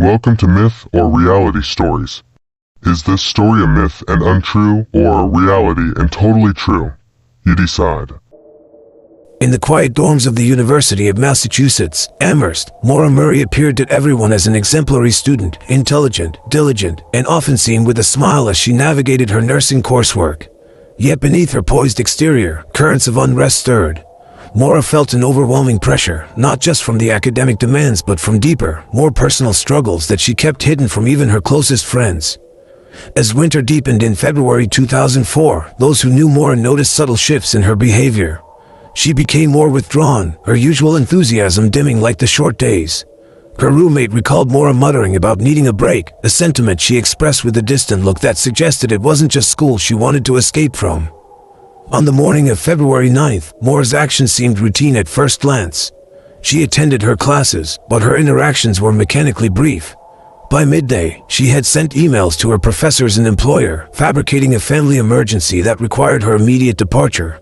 Welcome to Myth or Reality Stories. Is this story a myth and untrue, or a reality and totally true? You decide. In the quiet dorms of the University of Massachusetts, Amherst, Maura Murray appeared to everyone as an exemplary student, intelligent, diligent, and often seen with a smile as she navigated her nursing coursework. Yet beneath her poised exterior, currents of unrest stirred. Maura felt an overwhelming pressure, not just from the academic demands but from deeper, more personal struggles that she kept hidden from even her closest friends. As winter deepened in February 2004, those who knew Maura noticed subtle shifts in her behavior. She became more withdrawn, her usual enthusiasm dimming like the short days. Her roommate recalled Maura muttering about needing a break, a sentiment she expressed with a distant look that suggested it wasn't just school she wanted to escape from. On the morning of February 9th, Maura's actions seemed routine at first glance. She attended her classes, but her interactions were mechanically brief. By midday, she had sent emails to her professors and employer, fabricating a family emergency that required her immediate departure.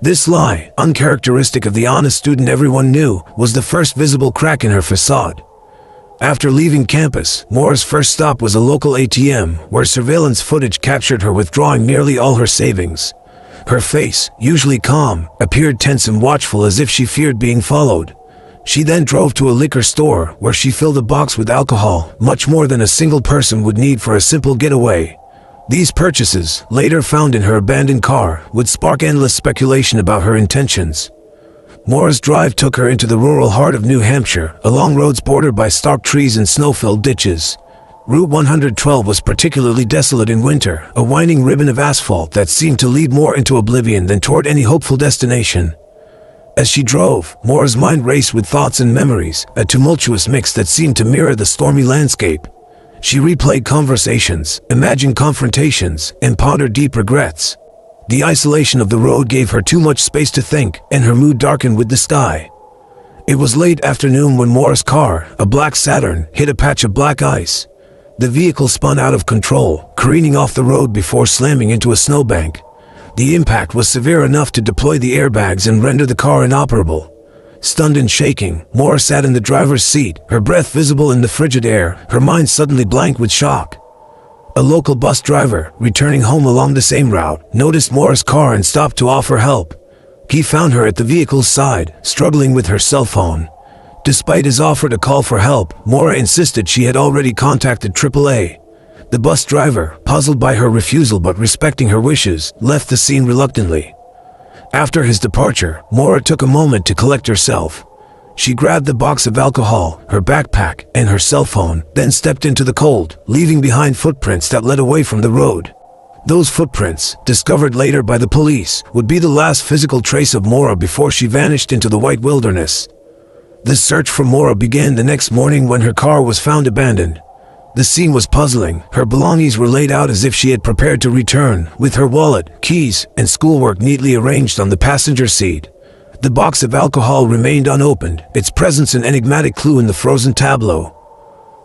This lie, uncharacteristic of the honest student everyone knew, was the first visible crack in her facade. After leaving campus, Maura's first stop was a local ATM, where surveillance footage captured her withdrawing nearly all her savings. Her face, usually calm, appeared tense and watchful as if she feared being followed. She then drove to a liquor store, where she filled a box with alcohol, much more than a single person would need for a simple getaway. These purchases, later found in her abandoned car, would spark endless speculation about her intentions. Maura's drive took her into the rural heart of New Hampshire, along roads bordered by stark trees and snow-filled ditches. Route 112 was particularly desolate in winter, a winding ribbon of asphalt that seemed to lead more into oblivion than toward any hopeful destination. As she drove, Maura's mind raced with thoughts and memories, a tumultuous mix that seemed to mirror the stormy landscape. She replayed conversations, imagined confrontations, and pondered deep regrets. The isolation of the road gave her too much space to think, and her mood darkened with the sky. It was late afternoon when Maura's car, a black Saturn, hit a patch of black ice. The vehicle spun out of control, careening off the road before slamming into a snowbank. The impact was severe enough to deploy the airbags and render the car inoperable. Stunned and shaking, Maura sat in the driver's seat, her breath visible in the frigid air, her mind suddenly blank with shock. A local bus driver, returning home along the same route, noticed Maura's car and stopped to offer help. He found her at the vehicle's side, struggling with her cell phone. Despite his offer to call for help, Maura insisted she had already contacted AAA. The bus driver, puzzled by her refusal but respecting her wishes, left the scene reluctantly. After his departure, Maura took a moment to collect herself. She grabbed the box of alcohol, her backpack, and her cell phone, then stepped into the cold, leaving behind footprints that led away from the road. Those footprints, discovered later by the police, would be the last physical trace of Maura before she vanished into the white wilderness. The search for Maura began the next morning when her car was found abandoned. The scene was puzzling. Her belongings were laid out as if she had prepared to return, with her wallet, keys, and schoolwork neatly arranged on the passenger seat. The box of alcohol remained unopened, its presence an enigmatic clue in the frozen tableau.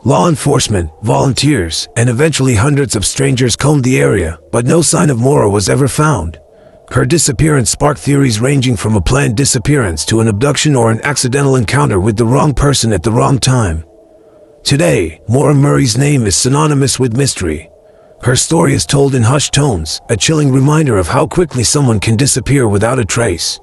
Law enforcement, volunteers, and eventually hundreds of strangers combed the area, but no sign of Maura was ever found. Her disappearance sparked theories ranging from a planned disappearance to an abduction or an accidental encounter with the wrong person at the wrong time. Today, Maura Murray's name is synonymous with mystery. Her story is told in hushed tones, a chilling reminder of how quickly someone can disappear without a trace.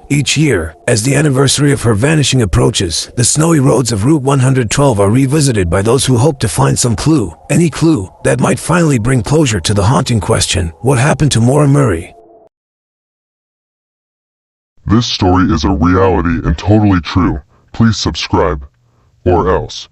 Each year, as the anniversary of her vanishing approaches, the snowy roads of Route 112 are revisited by those who hope to find some clue, any clue, that might finally bring closure to the haunting question, what happened to Maura Murray? This story is a reality and totally true. Please subscribe, or else.